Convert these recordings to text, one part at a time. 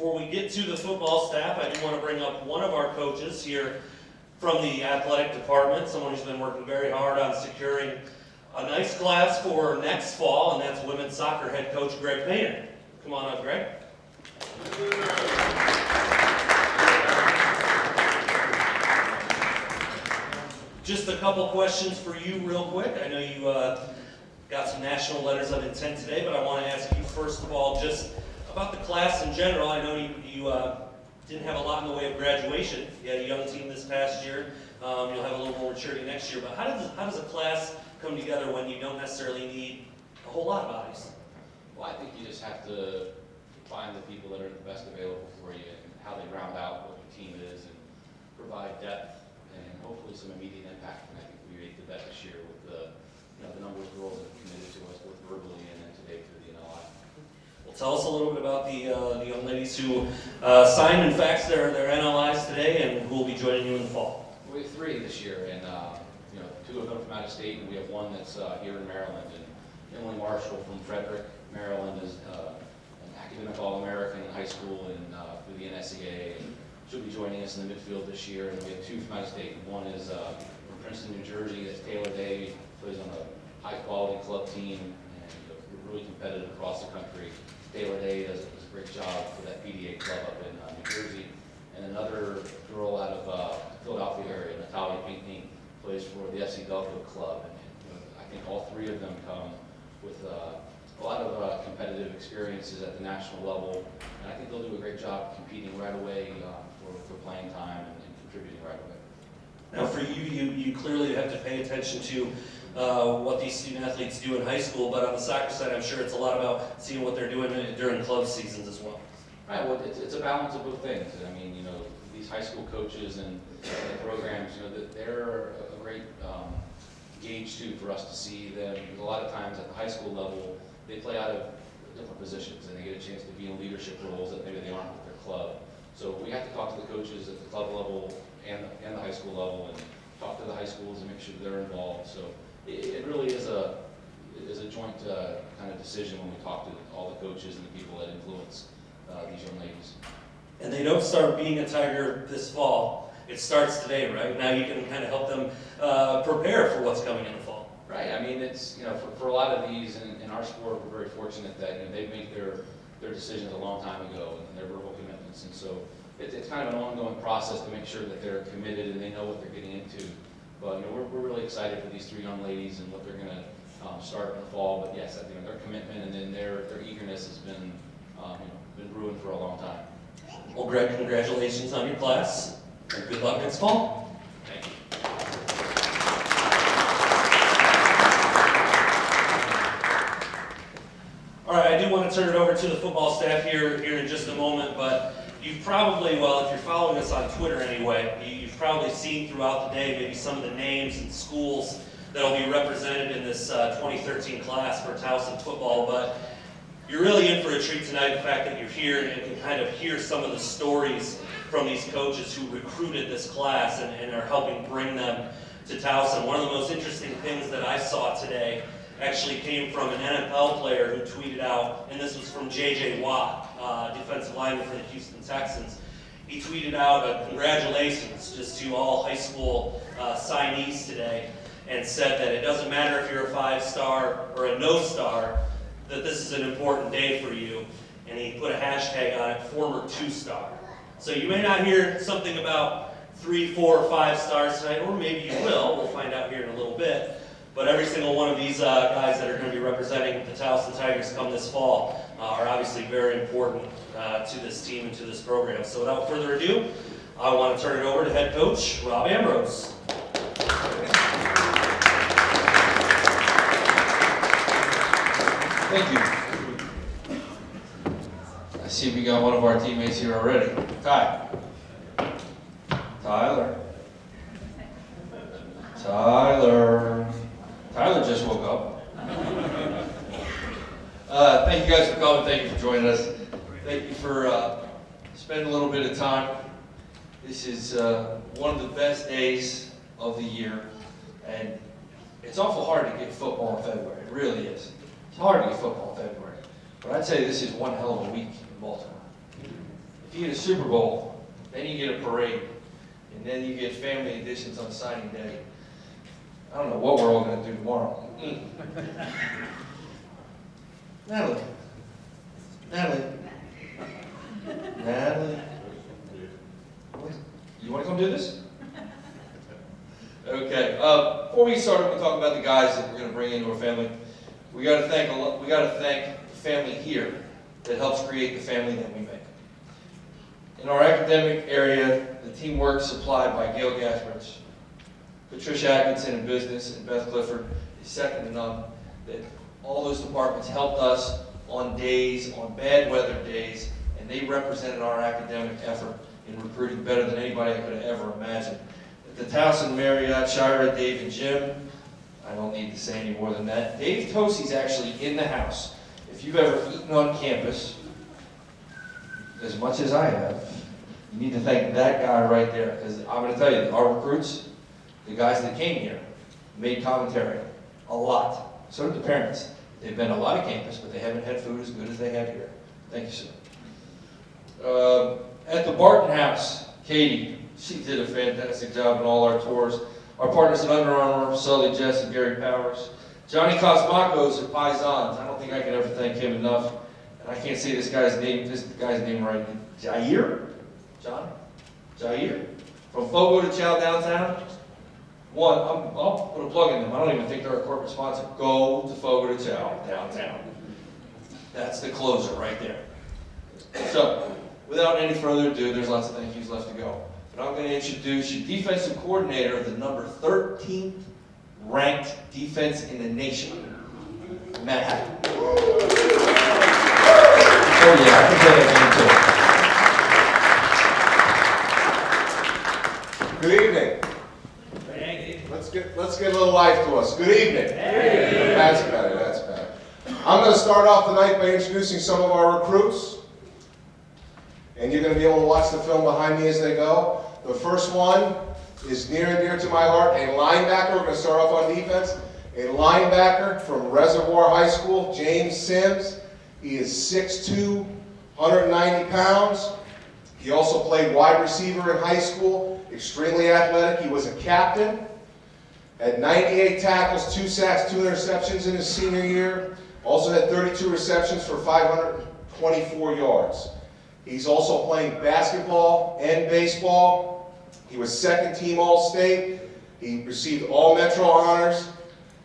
Before we get to the football staff, I do want to bring up one of our coaches here from the athletic department, someone who's been working very hard on securing a nice class for next fall, and that's women's soccer head coach Greg Painter. Come on up, Greg. Just a couple questions for you real quick. I know you got some national letters of intent today, but I want to ask you first of all just about the class in general. I know you didn't have a lot in the way of graduation. You had a young team this past year. You'll have a little more maturity next year. But how does a class come together when you don't necessarily need a whole lot of bodies? Well, I think you just have to find the people that are the best available for you and how they round out what your team is and provide depth and hopefully some immediate impact. And I think we made the bet this year with the number of girls that have committed to us both verbally and then today through the NLI. Well, tell us a little bit about the young ladies who signed and faxed their NLIs today and who will be joining you in the fall. We have 3 this year, and 2 of them from out of state, and we have 1 that's here in Maryland. And Emily Marshall from Frederick, Maryland, is an academic All-American in high school and through the NSCA. And she'll be joining us in the midfield this year. And we have 2 from out of state. One is from Princeton, New Jersey. That's Taylor Day. Plays on a high-quality club team and really competitive across the country. Taylor Day does a great job for that PDA club up in New Jersey. And another girl out of Philadelphia area, Natalia Pinckney, plays for the FC Delco club. And I think all 3 of them come with a lot of competitive experiences at the national level. And I think they'll do a great job competing right away for playing time and contributing right away. Now for you clearly have to pay attention to what these student athletes do in high school, but on the soccer side, I'm sure it's a lot about seeing what they're doing during club seasons as well. Right. Well, it's a balance of both things. I mean, these high school coaches and the programs, they're a great gauge too for us to see them. A lot of times at the high school level, they play out of different positions and they get a chance to be in leadership roles that maybe they aren't with their club. So we have to talk to the coaches at the club level and the high school level and talk to the high schools and make sure they're involved. So it really is a joint kind of decision when we talk to all the coaches and the people that influence these young ladies. And they don't start being a Tiger this fall. It starts today, right? Now you can kind of help them prepare for what's coming in the fall. Right. I mean, it's for a lot of these in our sport, we're very fortunate that they make their decisions a long time ago and their verbal commitments, and so it's kind of an ongoing process to make sure that they're committed and they know what they're getting into. But we're really excited for these 3 young ladies and what they're going to start in the fall. But yes, their commitment and then their eagerness has been brewing for a long time. Well, Greg, congratulations on your class, and good luck next fall. Thank you. All right, I do want to turn it over to the football staff here in just a moment, but you've probably, well, if you're following us on Twitter anyway, you've probably seen throughout the day maybe some of the names and schools that will be represented in this 2013 class for Towson football, but you're really in for a treat tonight, the fact that you're here and can kind of hear some of the stories from these coaches who recruited this class and are helping bring them to Towson. One of the most interesting things that I saw today actually came from an NFL player who tweeted out, and this was from J.J. Watt, defensive lineman for the Houston Texans. He tweeted out a congratulations just to all high school signees today and said that it doesn't matter if you're a 5-star or a no-star, that this is an important day for you. And he put a hashtag on it, former 2-star. So you may not hear something about 3, 4, or 5 stars tonight, or maybe you will. We'll find out here in a little bit. But every single one of these guys that are going to be representing the Towson Tigers come this fall are obviously very important to this team and to this program. So without further ado, I want to turn it over to head coach Rob Ambrose. Thank you. I see we got one of our teammates here already. Tyler. Tyler just woke up. Thank you guys for coming. Thank you for joining us. Thank you for spending a little bit of time. This is one of the best days of the year, and it's awful hard to get football in February. It really is. It's hard to get football in February. But I'd say this is one hell of a week in Baltimore. if you get a Super Bowl, then you get a parade, and then you get family editions on signing day. I don't know what we're all going to do tomorrow. Natalie. You want to come do this? Okay. Before we start, we talk about the guys that we're going to bring into our family. We got to thank the family here that helps create the family that we make. In our academic area, the teamwork supplied by Gail Gasparich, Patricia Atkinson in business, and Beth Clifford is second to none. That all those departments helped us on days, on bad weather days, and they represented our academic effort in recruiting better than anybody I could have ever imagined. At the Towson Marriott, Shira, Dave, and Jim, I don't need to say any more than that. Dave Towson's actually in the house. If you've ever eaten on campus, as much as I have, you need to thank that guy right there. Because I'm going to tell you, our recruits, the guys that came here, made commentary a lot. So did the parents. They've been to a lot of campus, but they haven't had food as good as they have here. Thank you, sir. At the Barton House, Katie, she did a fantastic job in all our tours. Our partners at Under Armour, Sully, Jess, and Gary Powers. Johnny Cosmacos at Paisans. I don't think I can ever thank him enough. And I can't say this guy's name right. Jair? John? Jair? From Fogo to Chow downtown. I'll put a plug in them. I don't even think they're a corporate sponsor. Go to Fogo to Chow downtown. That's the closer right there. So, without any further ado, there's lots of thank yous left to go. But I'm going to introduce you defensive coordinator of the number 13th ranked defense in the nation, Matt Hackett. Oh yeah, I can play that game too. Good evening. Let's get a little life to us. Good evening. Hey. That's better. I'm going to start off the night by introducing some of our recruits. And you're going to be able to watch the film behind me as they go. The first one is near and dear to my heart, a linebacker. We're going to start off on defense. A linebacker from Reservoir High School, James Sims. He is 6'2", 190 pounds. He also played wide receiver in high school, extremely athletic. He was a captain. Had 98 tackles, 2 sacks, 2 interceptions in his senior year. Also had 32 receptions for 524 yards. He's also playing basketball and baseball. He was second team All-State. He received all Metro honors.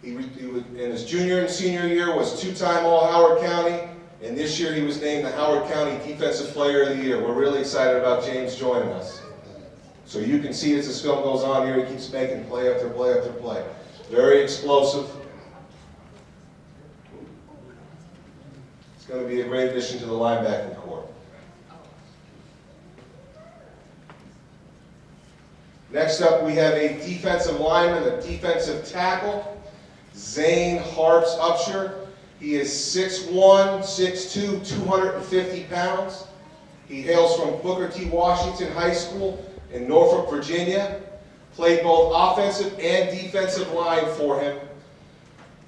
He in his junior and senior year was 2-time All-Howard County. And this year he was named the Howard County Defensive Player of the Year. We're really excited about James joining us. So you can see as this film goes on here, he keeps making play after play after play. Very explosive. It's going to be a great addition to the linebacking corps. Next up, we have a defensive lineman, a defensive tackle, Zane Harps Upshur. He is 6'1", 6'2", 250 pounds. He hails from Booker T. Washington High School in Norfolk, Virginia. Played both offensive and defensive line for him.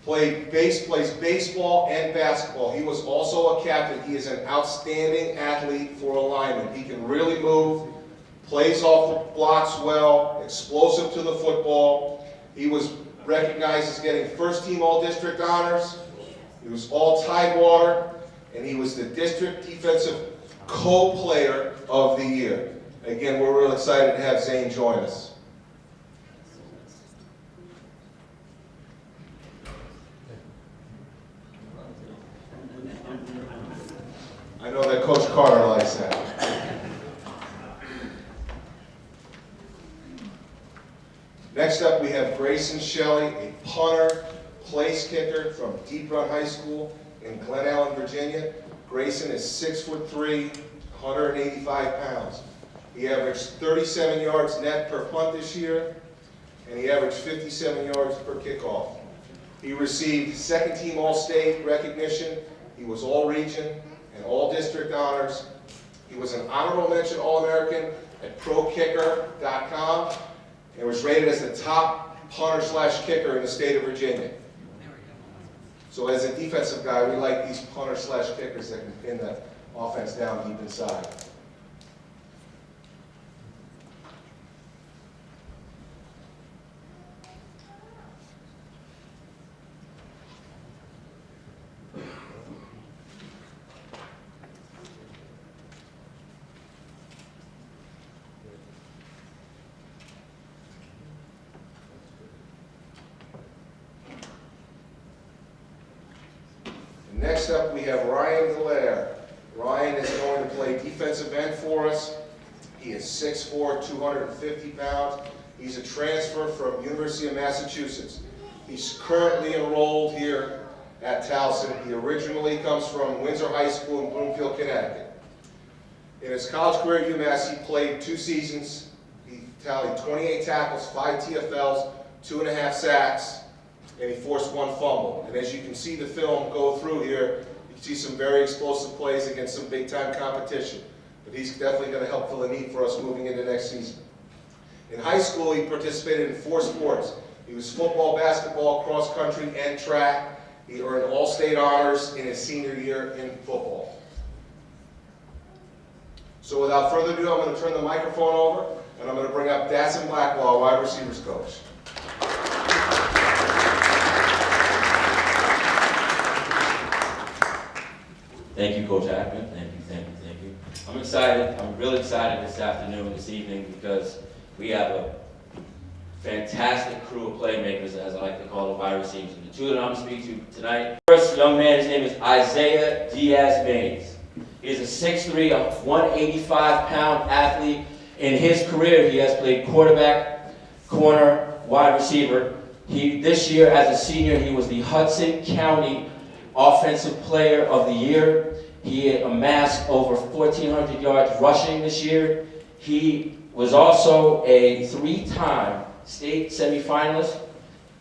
Plays baseball and basketball. He was also a captain. He is an outstanding athlete for a lineman. He can really move, plays off the blocks well, explosive to the football. He was recognized as getting first-team All-District honors. He was All-Tidewater, and he was the District Defensive Co-Player of the Year. Again, we're real excited to have Zane join us. I know that Coach Carter likes that. Next up, we have Grayson Shelley, a punter, place kicker from Deep Run High School in Glen Ellen, Virginia. Grayson is 6'3", 185 pounds. He averaged 37 yards net per punt this year, and he averaged 57 yards per kickoff. He received second-team All-State recognition. He was All-Region and All-District honors. He was an honorable mention All-American at ProKicker.com and was rated as the top punter/kicker in the state of Virginia. So as a defensive guy, we like these punter/kickers that can pin the offense down deep inside. Next up, we have Ryan Galaire. Ryan is going to play defensive end for us. He is 6'4", 250 pounds. He's a transfer from University of Massachusetts. He's currently enrolled here at Towson. He originally comes from Windsor High School in Bloomfield, Connecticut. In his college career at UMass, he played 2 seasons. He tallied 28 tackles, 5 TFLs, 2.5 sacks, and he forced 1 fumble. And as you can see the film go through here, you can see some very explosive plays against some big-time competition. But he's definitely going to help fill a need for us moving into next season. In high school, he participated in 4 sports. He was football, basketball, cross country, and track. He earned all-state honors in his senior year in football. So without further ado, I'm going to turn the microphone over, and I'm going to bring up Towson Blackwell, wide receivers coach. Thank you, Coach Ackman. Thank you, thank you, thank you. I'm excited. I'm really excited this afternoon, this evening, because we have a fantastic crew of playmakers, as I like to call the wide receivers. And the 2 that I'm going to speak to tonight. First young man, his name is Isaiah Diaz-Mays. He is a 6'3", 185-pound athlete. In his career, he has played quarterback, corner, wide receiver. This year, as a senior, he was the Hudson County Offensive Player of the Year. He amassed over 1,400 yards rushing this year. He was also a 3-time state semifinalist.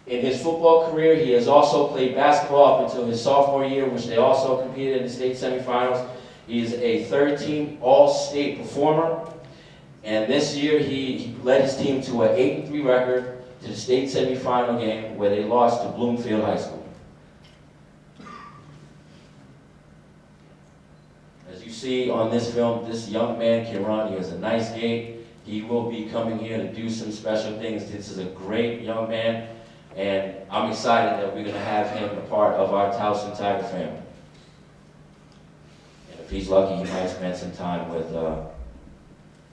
In his football career, he has also played basketball up until his sophomore year, which they also competed in the state semifinals. He is a 3rd-team All-State performer. And this year, he led his team to an 8-3 record to the state semifinal game where they lost to Bloomfield High School. As you see on this film, this young man can run. He has a nice gait. He will be coming here to do some special things. This is a great young man, and I'm excited that we're going to have him a part of our Towson Tiger family. And if he's lucky, he might spend some time with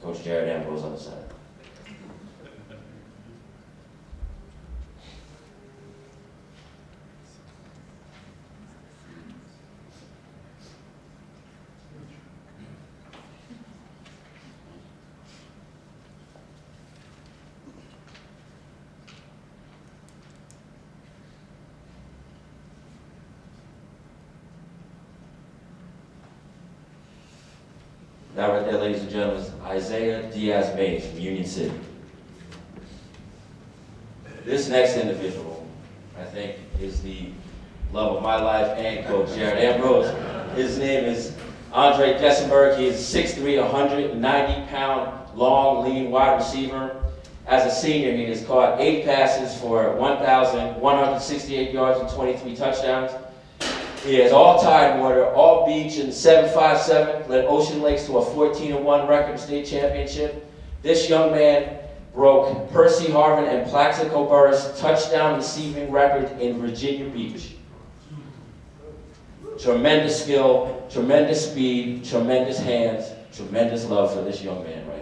Coach Jared Ambrose on the side. That right there, ladies and gentlemen, is Isaiah Diaz-Mays from Union City. This next individual, I think, is the love of my life and Coach Jared Ambrose. His name is Andre Dessenberg. He is 6'3", 190-pound, long, lean wide receiver. As a senior, he has caught 8 passes for 1,168 yards and 23 touchdowns. He has all Tidewater, all beach, and 757, led Ocean Lakes to a 14-1 record state championship. This young man broke Percy Harvin and Plaxico Burris touchdown receiving record in Virginia Beach. Tremendous skill, tremendous speed, tremendous hands, tremendous love for this young man right here.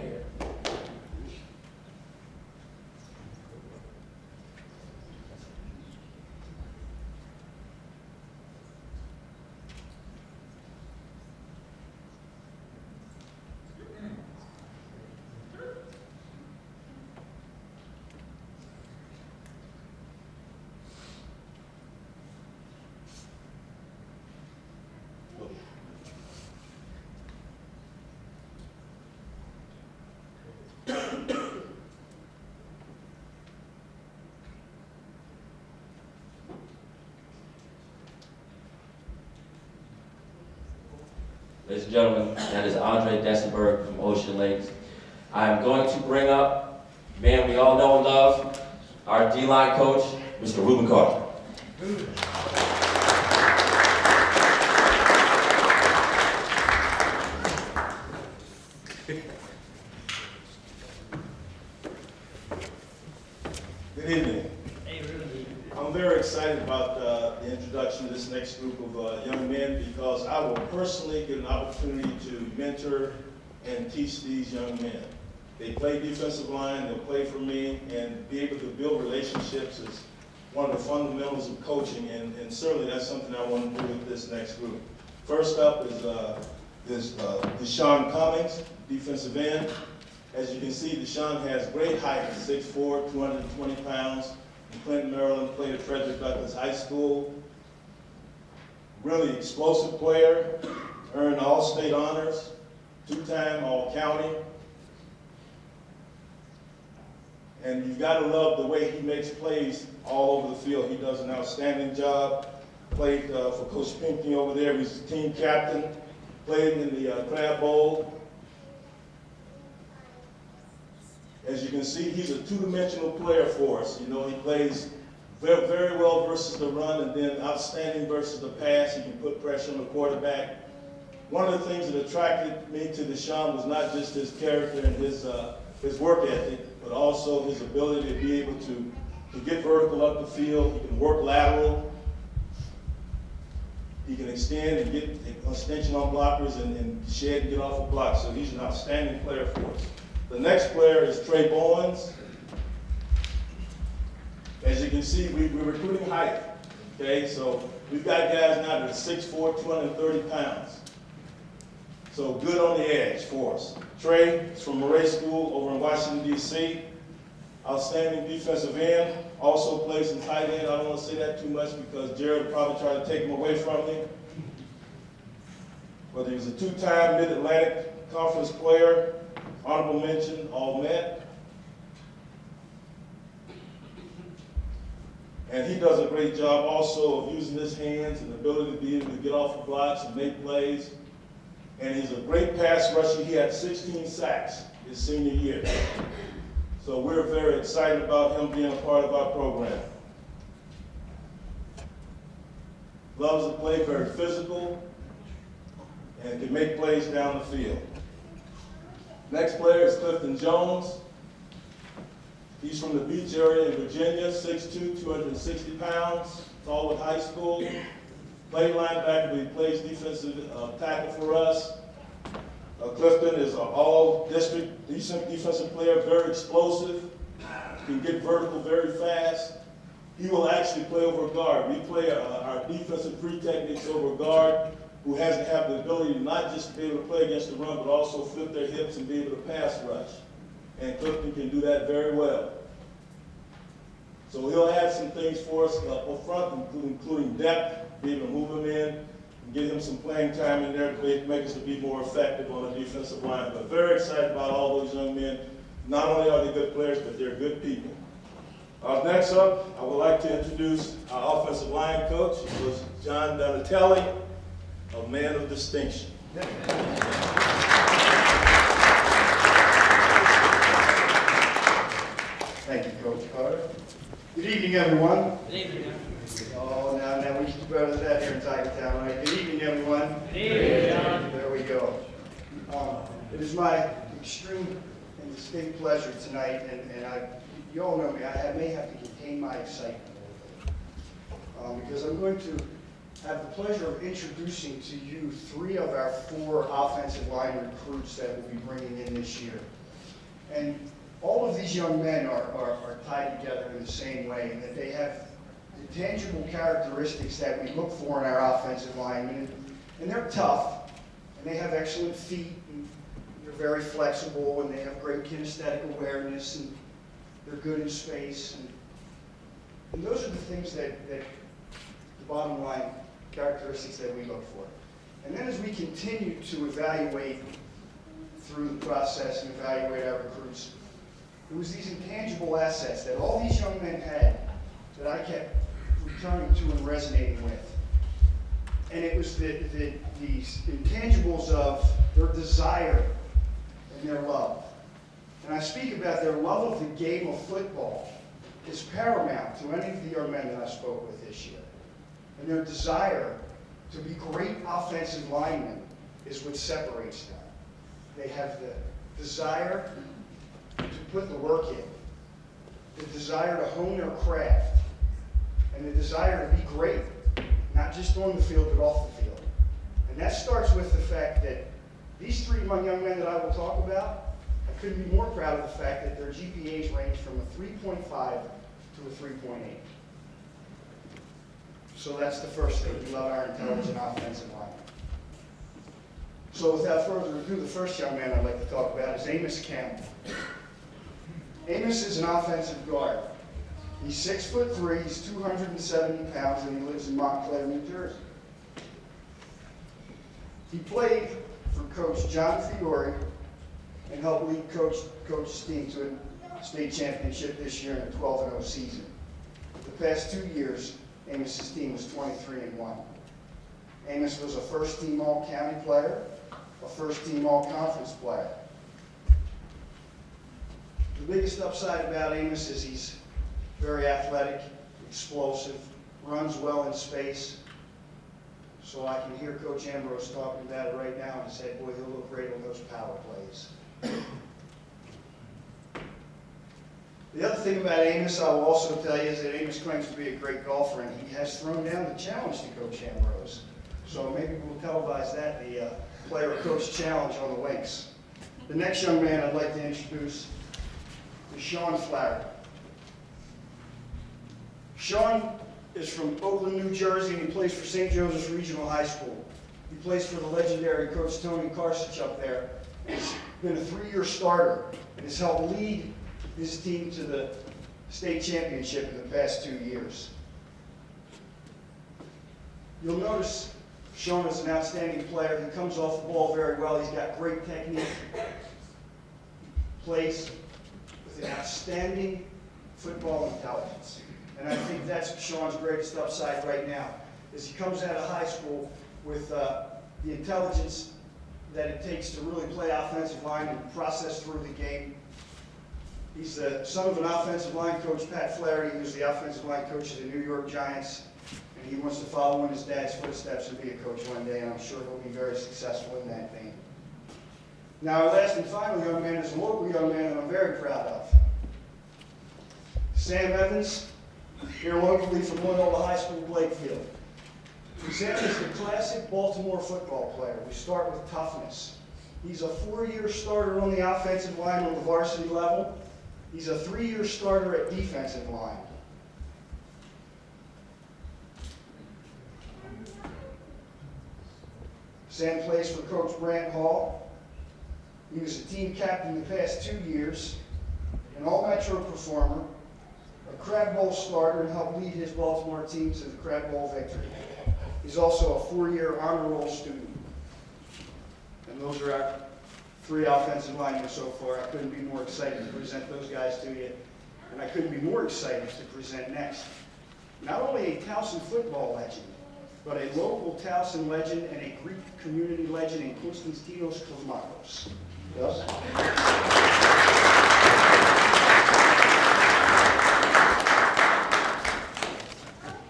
Ladies and gentlemen, that is Andre Dessenberg from Ocean Lakes. I'm going to bring up, man we all know and love, our D-line coach, Mr. Ruben Carter. Good evening. I'm very excited about the introduction of this next group of young men because I will personally get an opportunity to mentor and teach these young men. They play defensive line, they'll play for me, and be able to build relationships is one of the fundamentals of coaching, and certainly that's something I want to do with this next group. First up is Deshaun Cummings, defensive end. As you can see, Deshaun has great height, 6'4", 220 pounds. In Clinton, Maryland, played at Frederick Douglass High School. Really explosive player, earned all-state honors, 2-time All-County. And you've got to love the way he makes plays all over the field. He does an outstanding job. Played for Coach Pinckney over there. He's the team captain. Played in the Crab Bowl. As you can see, he's a two-dimensional player for us. You know, he plays very, very well versus the run, and then outstanding versus the pass. He can put pressure on the quarterback. One of the things that attracted me to Deshaun was not just his character and his work ethic, but also his ability to be able to get vertical up the field. He can work lateral. He can extend and get extension on blockers and shed and get off of blocks. So he's an outstanding player for us. The next player is Trey Bowens. As you can see, we're recruiting height. Okay, so we've got guys now that are 6'4", 230 pounds. So good on the edge for us. Trey is from Murray School over in Washington, D.C. Outstanding defensive end. Also plays in tight end. I don't want to say that too much because Jared will probably try to take him away from me. But he was a 2-time Mid-Atlantic Conference player. Honorable mention, All-Met. And he does a great job also of using his hands and ability to be able to get off of blocks and make plays. And he's a great pass rusher. He had 16 sacks his senior year. So we're very excited about him being a part of our program. Loves to play, very physical, and can make plays down the field. Next player is Clifton Jones. He's from the Beach area in Virginia, 6'2", 260 pounds, tall with high school. Played linebacker, but he plays defensive tackle for us. Clifton is an all-district decent defensive player, very explosive, can get vertical very fast. He will actually play over guard. We play our defensive free techniques over guard, who has to have the ability to not just be able to play against the run, but also flip their hips and be able to pass rush. And Clifton can do that very well. So he'll add some things for us up front, including depth, be able to move him in, and get him some playing time in there to make us to be more effective on the defensive line. But very excited about all those young men. Not only are they good players, but they're good people. Next up, I would like to introduce our offensive line coach. It was John Donatelli, a man of distinction. Thank you, Coach Carter. Good evening, everyone. Good evening. Oh, now we used to better that here in Tigertown, right? Good evening, everyone. Good evening, John. There we go. It is my extreme and distinct pleasure tonight, and you all know me, I may have to contain my excitement a little bit, because I'm going to have the pleasure of introducing to you 3 of our 4 offensive line recruits that we'll be bringing in this year. And all of these young men are tied together in the same way, in that they have the tangible characteristics that we look for in our offensive linemen. And they're tough, and they have excellent feet, and they're very flexible, and they have great kinesthetic awareness, and they're good in space. And those are the things that the bottom line characteristics that we look for. And then as we continue to evaluate through the process and evaluate our recruits, it was these intangible assets that all these young men had that I kept returning to and resonating with. And it was these intangibles of their desire and their love. And I speak about their love of the game of football is paramount to any of the young men that I spoke with this year. And their desire to be great offensive linemen is what separates them. They have the desire to put the work in, the desire to hone their craft, and the desire to be great, not just on the field, but off the field. And that starts with the fact that these 3 young men that I will talk about, I couldn't be more proud of the fact that their GPAs range from a 3.5 to a 3.8. So that's the first thing. We love our intelligent offensive line. So without further ado, the first young man I'd like to talk about is Amos Campbell. Amos is an offensive guard. He's 6'3", he's 270 pounds, and he lives in Montclair, New Jersey. He played for Coach John Fiore and helped lead Coach's team to a state championship this year in a 12-0 season. The past 2 years, Amos's team was 23-1. Amos was a first-team All-County player, a first-team All-Conference player. The biggest upside about Amos is he's very athletic, explosive, runs well in space. So I can hear Coach Ambrose talking about it right now and say, boy, he'll look great on those power plays. The other thing about Amos, I will also tell you, is that Amos claims to be a great golfer, and he has thrown down the challenge to Coach Ambrose. So maybe we'll televise that, the player-coach challenge on the links. The next young man I'd like to introduce is Sean Flaherty. Sean is from Oakland, New Jersey, and he plays for St. Joseph's Regional High School. He plays for the legendary Coach Tony Karsich up there. He's been a 3-year starter and has helped lead his team to the state championship in the past 2 years. You'll notice Sean is an outstanding player. He comes off the ball very well. He's got great technique. Plays with an outstanding football intelligence. And I think that's Sean's greatest upside right now, is he comes out of high school with the intelligence that it takes to really play offensive line and process through the game. He's the son of an offensive line coach, Pat Flaherty, who's the offensive line coach of the New York Giants. And he wants to follow in his dad's footsteps and be a coach one day, and I'm sure he'll be very successful in that vein. Now, our last and final young man is a local young man that I'm very proud of. Sam Evans, here locally from Loyola High School, Blakefield. Sam is the classic Baltimore football player. We start with toughness. He's a 4-year starter on the offensive line on the varsity level. He's a 3-year starter at defensive line. Sam plays for Coach Brant Hall. He was a team captain the past 2 years, an All-Metro performer, a Crab Bowl starter, and helped lead his Baltimore team to the Crab Bowl victory. He's also a 4-year honor roll student. And those are our 3 offensive linemen so far. I couldn't be more excited to present those guys to you, and I couldn't be more excited to present next not only a Towson football legend, but a local Towson legend and a Greek community legend in Konstantinos Kosmakos. Yes?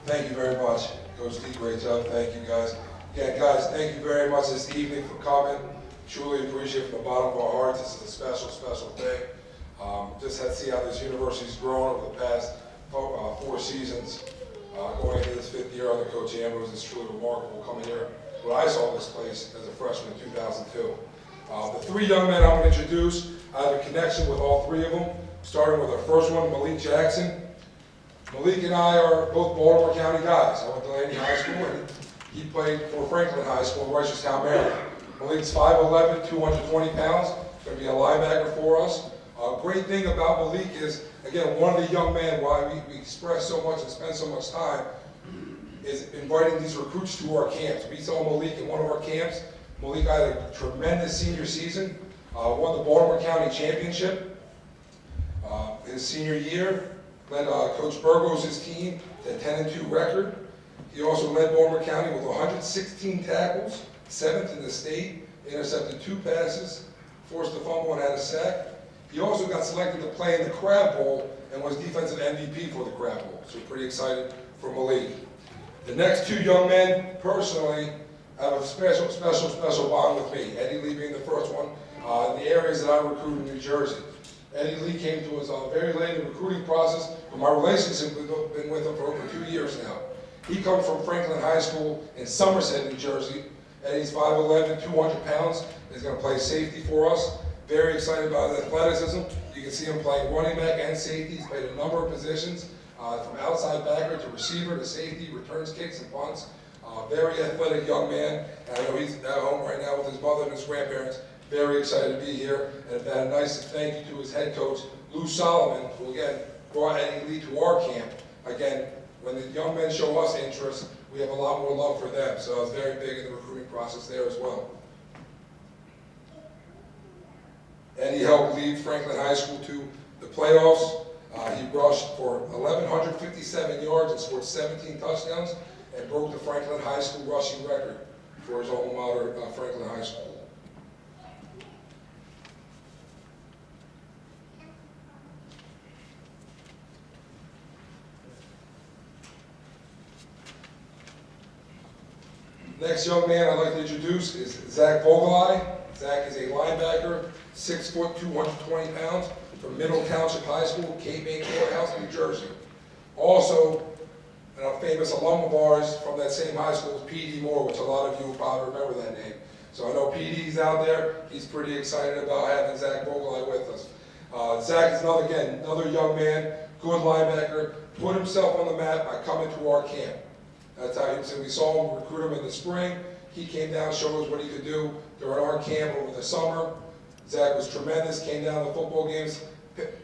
Thank you very much, Coach D. Great job. Thank you, guys. Yeah, guys, thank you very much this evening for coming. Truly appreciate it from the bottom of our hearts. This is a special, special day. Just had to see how this university's grown over the past 4 seasons. Going into this 5th year under Coach Ambrose, it's truly remarkable coming here when I saw this place as a freshman in 2002. The 3 young men I'm going to introduce, I have a connection with all 3 of them, starting with our first one, Malik Jackson. Malik and I are both Baltimore County guys. I went to Laney High School, and he played for Franklin High School in Reisterstown, Maryland. Malik's 5'11", 220 pounds, going to be a linebacker for us. Great thing about Malik is, again, one of the young men, why we express so much and spend so much time, is inviting these recruits to our camps. We saw Malik in one of our camps. Malik had a tremendous senior season, won the Baltimore County Championship. His senior year, led Coach Burgos' team to a 10-2 record. He also led Baltimore County with 116 tackles, 7th in the state, intercepted 2 passes, forced a fumble and had a sack. He also got selected to play in the Crab Bowl and was defensive MVP for the Crab Bowl. So we're pretty excited for Malik. The next 2 young men, personally, have a special bond with me. Eddie Lee being the first one, in the areas that I recruit in New Jersey. Eddie Lee came to us very late in the recruiting process, but my relationship has been with him for over 2 years now. He comes from Franklin High School in Somerset, New Jersey. Eddie's 5'11", 200 pounds. He's going to play safety for us. Very excited about his athleticism. You can see him playing running back and safety. He's played a number of positions. From outside backer to receiver to safety, returns kicks and punts. Very athletic young man. And I know he's at home right now with his mother and his grandparents. Very excited to be here. And a nice thank you to his head coach, Lou Solomon, who again brought Eddie Lee to our camp. Again, when the young men show us interest, we have a lot more love for them. So I was very big in the recruiting process there as well. Eddie helped lead Franklin High School to the playoffs. He rushed for 1,157 yards and scored 17 touchdowns and broke the Franklin High School rushing record for his alma mater, Franklin High School. Next young man I'd like to introduce is Zach Vogelai. Zach is a linebacker, 6 foot, 220 pounds, from Middle Township High School, Cape May Courthouse, New Jersey. Also, a famous alum of ours from that same high school is P.D. Moore, which a lot of you will probably remember that name. So I know P.D.'s out there. He's pretty excited about having Zach Vogelai with us. Zach is another young man, good linebacker, put himself on the map by coming to our camp. That's how we saw him, recruit him in the spring. He came down, showed us what he could do during our camp over the summer. Zach was tremendous, came down to football games,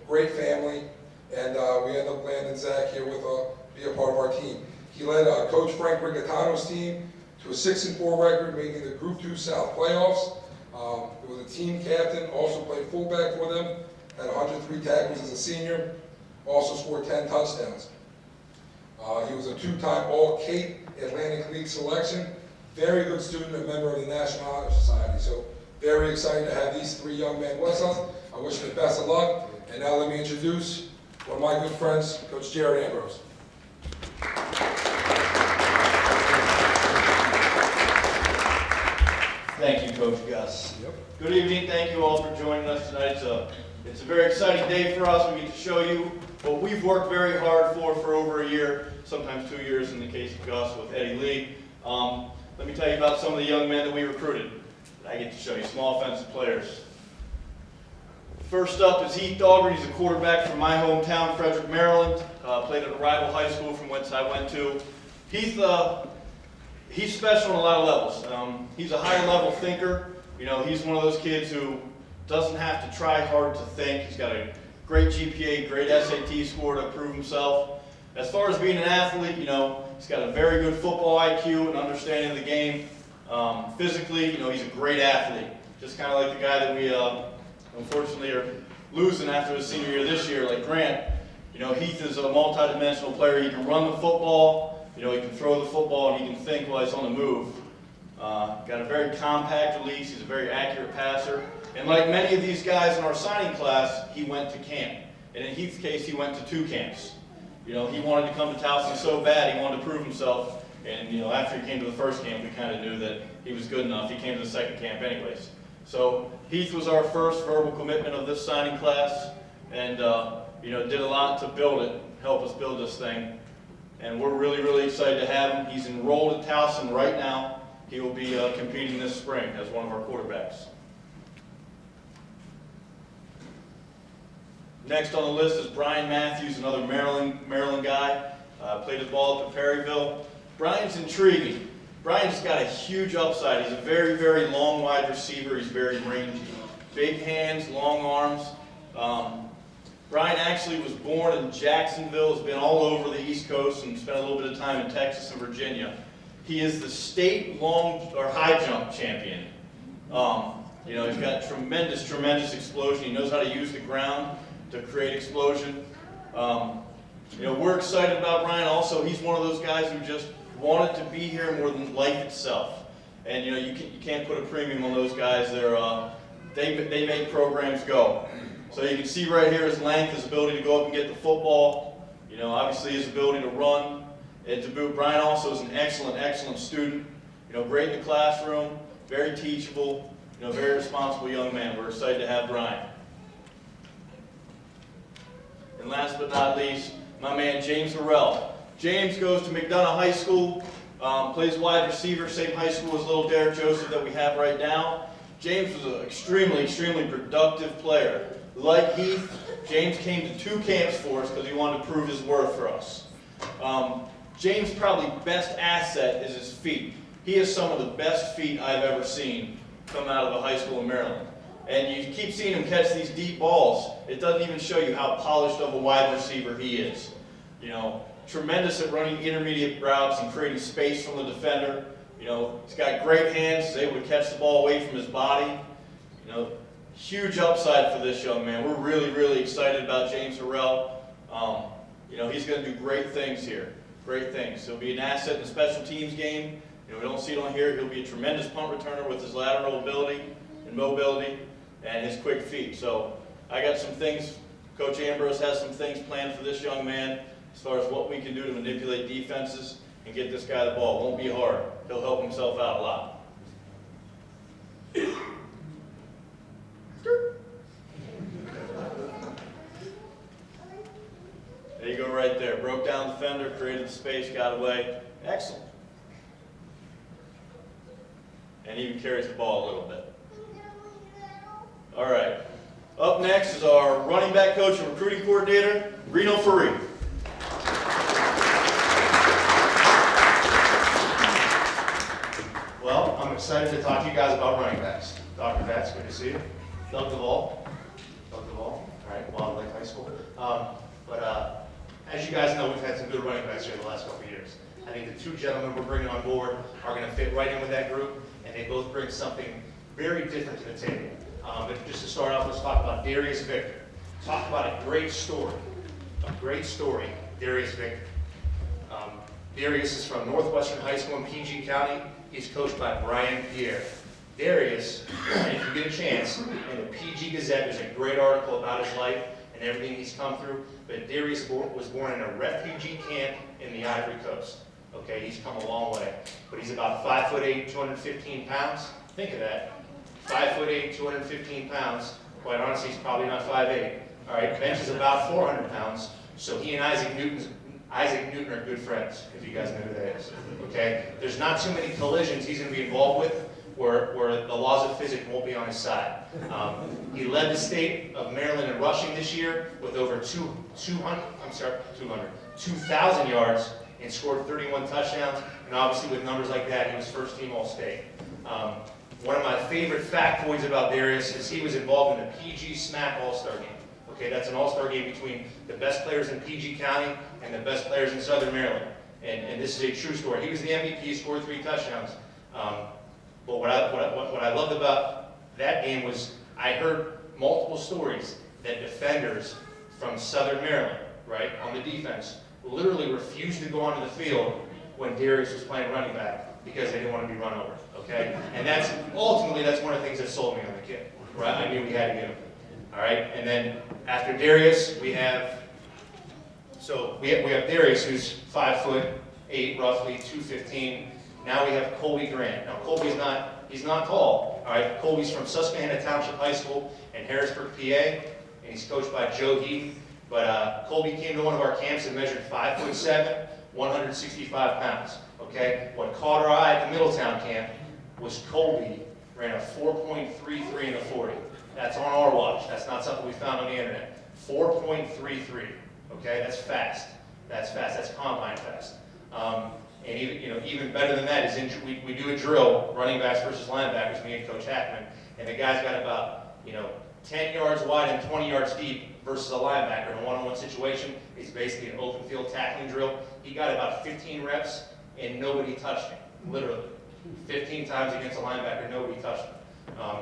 great family, and we ended up landing Zach here with be a part of our team. He led Coach Frank Rigatano's team to a 6-4 record, making the Group 2 South playoffs. He was a team captain, also played fullback for them, had 103 tackles as a senior, also scored 10 touchdowns. He was a 2-time All-Cape Atlantic League selection, very good student and member of the National Honor Society. So very excited to have these 3 young men with us. I wish them the best of luck. And now let me introduce one of my good friends, Coach Jared Ambrose. Thank you, Coach Gus. Yep. Good evening. Thank you all for joining us tonight. It's a very exciting day for us. We get to show you what we've worked very hard for over a year, sometimes 2 years in the case of Gus with Eddie Lee. Let me tell you about some of the young men that we recruited. I get to show you some offensive players. First up is Heath Dahlgren. He's a quarterback from my hometown, Frederick, Maryland. Played at a rival high school from whence I went to. He's special on a lot of levels. He's a higher level thinker. You know, he's one of those kids who doesn't have to try hard to think. He's got a great GPA, great SAT score to prove himself. As far as being an athlete, you know, he's got a very good football IQ and understanding of the game. Physically, you know, he's a great athlete. Just kind of like the guy that we unfortunately are losing after his senior year this year, like Grant. You know, Heath is a multi-dimensional player. He can run the football, you know, he can throw the football, and he can think while he's on the move. Got a very compact release. He's a very accurate passer. And like many of these guys in our signing class, he went to camp. And in Heath's case, he went to 2 camps. You know, he wanted to come to Towson so bad, he wanted to prove himself. And, you know, after he came to the first camp, we kind of knew that he was good enough. He came to the second camp anyways. So Heath was our first verbal commitment of this signing class, and you know, did a lot to build it, help us build this thing. And we're really, really excited to have him. He's enrolled at Towson right now. He will be competing this spring as one of our quarterbacks. Next on the list is Brian Matthews, another Maryland guy. Played his ball up at Perryville. Brian's intriguing. Brian's got a huge upside. He's a very, very long wide receiver. He's very rangy. Big hands, long arms. Brian actually was born in Jacksonville, has been all over the East Coast, and spent a little bit of time in Texas and Virginia. He is the state high jump champion. You know, he's got tremendous, tremendous explosion. He knows how to use the ground to create explosion. You know, we're excited about Brian. Also, he's one of those guys who just wanted to be here more than life itself. And you know, you can't put a premium on those guys. They make programs go. So you can see right here his length, his ability to go up and get the football. You know, obviously his ability to run. And to boot, Brian also is an excellent, excellent student. You know, great in the classroom, very teachable. You know, very responsible young man. We're excited to have Brian. And last but not least, my man James Harrell. James goes to McDonough High School, plays wide receiver, same high school as little Derek Joseph that we have right now. James was an extremely, extremely productive player. like Heath, James came to 2 camps for us because he wanted to prove his worth for us. James' probably best asset is his feet. He has some of the best feet I've ever seen come out of a high school in Maryland. And you keep seeing him catch these deep balls. It doesn't even show you how polished of a wide receiver he is. You know, tremendous at running intermediate routes and creating space from the defender. You know, he's got great hands. He's able to catch the ball away from his body. You know, huge upside for this young man. We're really, really excited about James Harrell. You know, he's going to do great things here. Great things. He'll be an asset in the special teams game. You know, we don't see it on here. He'll be a tremendous punt returner with his lateral ability and mobility and his quick feet. So I got some things, Coach Ambrose has some things planned for this young man as far as what we can do to manipulate defenses and get this guy the ball. It won't be hard. He'll help himself out a lot. There you go right there. Broke down the defender, created the space, got away. Excellent. And even carries the ball a little bit. All right. Up next is our running back coach and recruiting coordinator, Reno Farid. Well, I'm excited to talk to you guys about running backs. Dr. Vats, good to see you. Doug Duvall. All right, Wild Lake High School. As you guys know, we've had some good running backs here the last couple of years. I think the 2 gentlemen we're bringing on board are going to fit right in with that group, and they both bring something very different to the table. But just to start off, let's talk about Darius Victor. Talk about a great story, Darius Victor. Darius is from Northwestern High School in PG County. He's coached by Brian Pierre. Darius, if you get a chance, in the PG Gazette, there's a great article about his life and everything he's come through. But Darius was born in a refugee camp in the Ivory Coast. Okay, he's come a long way. But he's about 5'8", 215 pounds. Think of that. 5'8", 215 pounds. Quite honestly, he's probably not 5'8". All right, bench is about 400 pounds. So he and Isaac Newton are good friends, if you guys know who that is. Okay, there's not too many collisions he's going to be involved with where the laws of physics won't be on his side. He led the state of Maryland in rushing this year with over 2,000 yards and scored 31 touchdowns. And obviously with numbers like that, he was first team All-State. One of my favorite factoids about Darius is he was involved in the PG SMAC All-Star game. Okay, that's an all-star game between the best players in PG County and the best players in Southern Maryland. And this is a true story. He was the MVP, scored 3 touchdowns. But what I loved about that game was I heard multiple stories that defenders from Southern Maryland, right, on the defense, literally refused to go onto the field when Darius was playing running back because they didn't want to be run over, okay? And ultimately that's one of the things that sold me on the kid, right? I knew we had to get him. All right, and then after Darius, we have Darius, who's 5'8", roughly 215. Now we have Colby Grant. Now Colby's he's not tall. All right, Colby's from Susquehanna Township High School in Harrisburg, PA, and he's coached by Joe Heaton. But Colby came to one of our camps and measured 5'7", 165 pounds. Okay, what caught our eye at the Middletown camp was Colby ran a 4.33 in the 40. That's on our watch. That's not something we found on the internet. 4.33. Okay, that's fast. That's fast. That's combine fast. And even better than that is we do a drill, running backs versus linebackers, me and Coach Hackman, and the guy's got about 10 yards wide and 20 yards deep versus a linebacker in a one-on-one situation. It's basically an open field tackling drill. He got about 15 reps and nobody touched him, literally. 15 times against a linebacker, nobody touched him.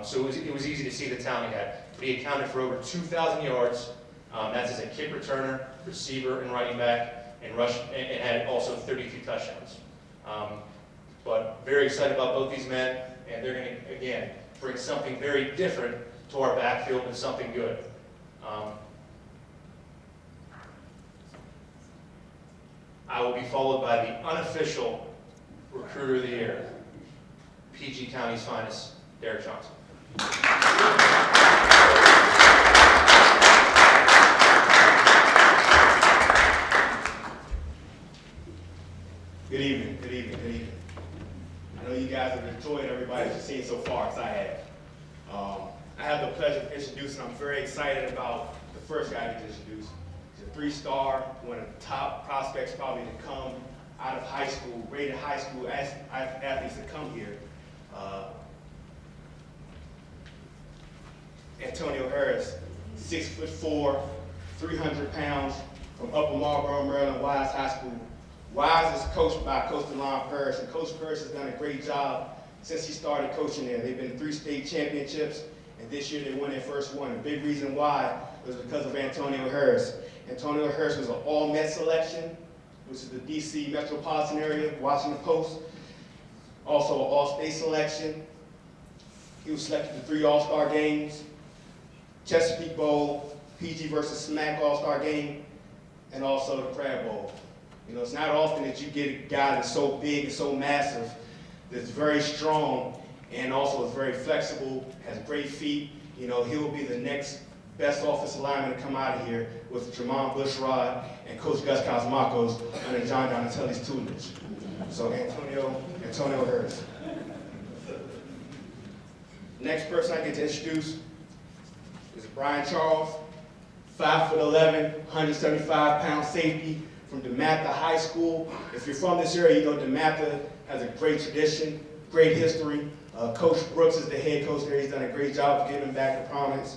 So it was easy to see the talent he had. But he accounted for over 2,000 yards. That's as a kick returner, receiver, and running back, and had also 32 touchdowns. But very excited about both these men, and they're going to, again, bring something very different to our backfield and something good. I will be followed by the unofficial Recruiter of the Year, PG County's finest, Derek Johnson. Good evening, good evening, good evening. I know you guys have enjoyed everybody you've seen so far, as I have. I have the pleasure of introducing and I'm very excited about the first guy I get to introduce. He's a 3-star, one of the top prospects probably to come out of high school, rated high school athletes that come here. Antonio Harris, 6'4", 300 pounds, from Upper Marlboro, Maryland, Wise High School. Wise is coached by Coach DeLon Parrish, and Coach Parrish has done a great job since he started coaching there. They've been 3 state championships, and this year they won their first one. The big reason why was because of Antonio Harris. Antonio Harris was an all-Met selection, which is the DC metropolitan area, Washington Post. Also an all-state selection. He was selected to 3 All-Star games, Chesapeake Bowl, PG versus SMAC All-Star game, and also the Crab Bowl. You know, it's not often that you get a guy that's so big and so massive, that's very strong, and also is very flexible, has great feet. You know, he will be the next best offensive lineman to come out of here with Jermon Bushrod and Coach Gus Cosmacos under John Donatelli's tutelage. So Antonio Harris. Next person I get to introduce is Brian Charles, 5'11", 175-pound safety from DeMatha High School. If you're from this area, you know DeMatha has a great tradition, great history. Coach Brooks is the head coach there. He's done a great job of getting him back to prominence.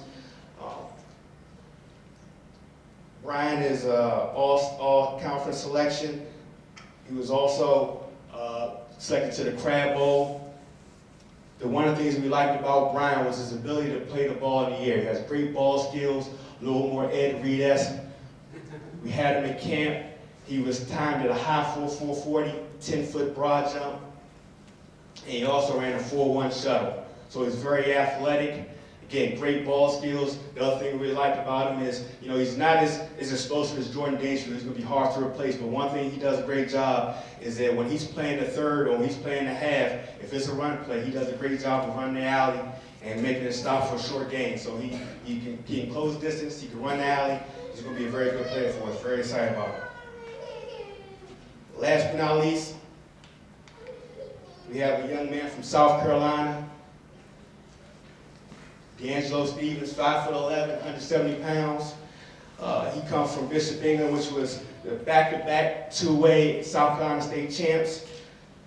Brian is all-conference selection. He was also selected to the Crab Bowl. One of the things we liked about Brian was his ability to play the ball in the air. He has great ball skills, a little more Ed Reed-esque. We had him in camp. He was timed at a high 4.40, 10-foot broad jump. And he also ran a 4.1 shuttle. So he's very athletic. Again, great ball skills. The other thing we really liked about him is, you know, he's not as explosive as Jordan Dangerfield. He's going to be hard to replace. But one thing he does a great job is that when he's playing the third or when he's playing the half, if it's a run play, he does a great job of running the alley and making it stop for a short gain. So he can close distance. He can run the alley. He's going to be a very good player for us. Very excited about him. Last but not least, we have a young man from South Carolina, D'Angelo Stevens, 5'11", 170 pounds. He comes from Bishop, England, which was the back-to-back 2-way South Carolina State champs.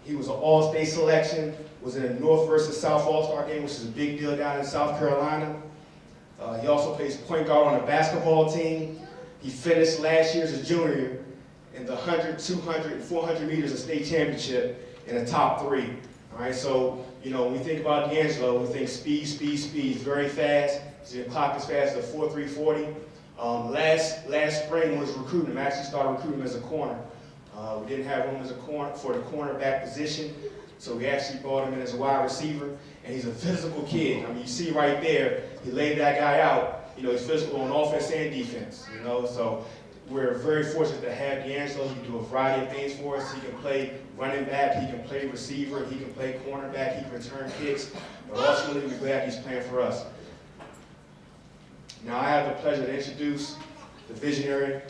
He was an all-state selection, was in a North versus South All-Star game, which is a big deal down in South Carolina. He also plays point guard on a basketball team. He finished last year as a junior in the 100, 200, and 400 meters of state championship in the top 3. All right, so, you know, when we think about D'Angelo, we think speed, speed, speed. He's very fast. He's clock as fast as a 4.340. Last spring when we was recruiting him, I actually started recruiting him as a corner. We didn't have room as a corner for the cornerback position, so we actually brought him in as a wide receiver, and he's a physical kid. I mean, you see right there, he laid that guy out. You know, he's physical on offense and defense, you know, so we're very fortunate to have D'Angelo. He can do a variety of things for us. He can play running back, he can play receiver, he can play cornerback, he can return kicks, but ultimately we're glad he's playing for us. Now I have the pleasure to introduce the visionary,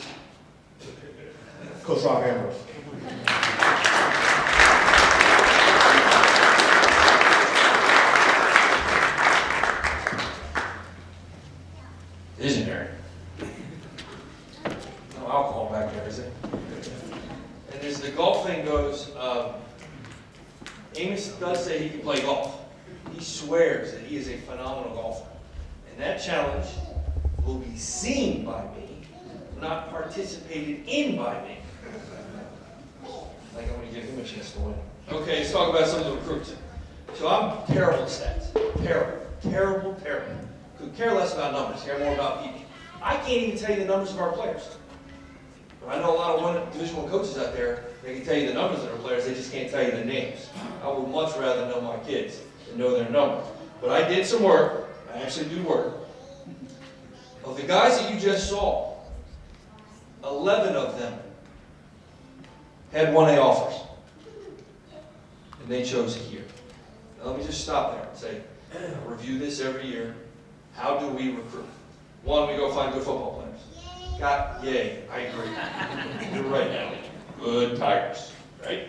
Coach Rob Ambrose. Visionary. No alcohol back there, is it? And as the golf thing goes, Amos does say he can play golf. He swears that he is a phenomenal golfer. And that challenge will be seen by me, not participated in by me. Like I'm going to give him a chance to win. Okay, let's talk about some of the recruits. So I'm terrible at stats. Terrible. Could care less about numbers, care more about people. I can't even tell you the numbers of our players. But I know a lot of Division I coaches out there, they can tell you the numbers of their players, they just can't tell you the names. I would much rather know my kids than know their numbers. But I did some work, I actually do work. Of the guys that you just saw, 11 of them had 1A offers. And they chose here. Now let me just stop there and say, review this every year. How do we recruit? One, we go find good football players. Yay, I agree. You're right now. Good Tigers, right?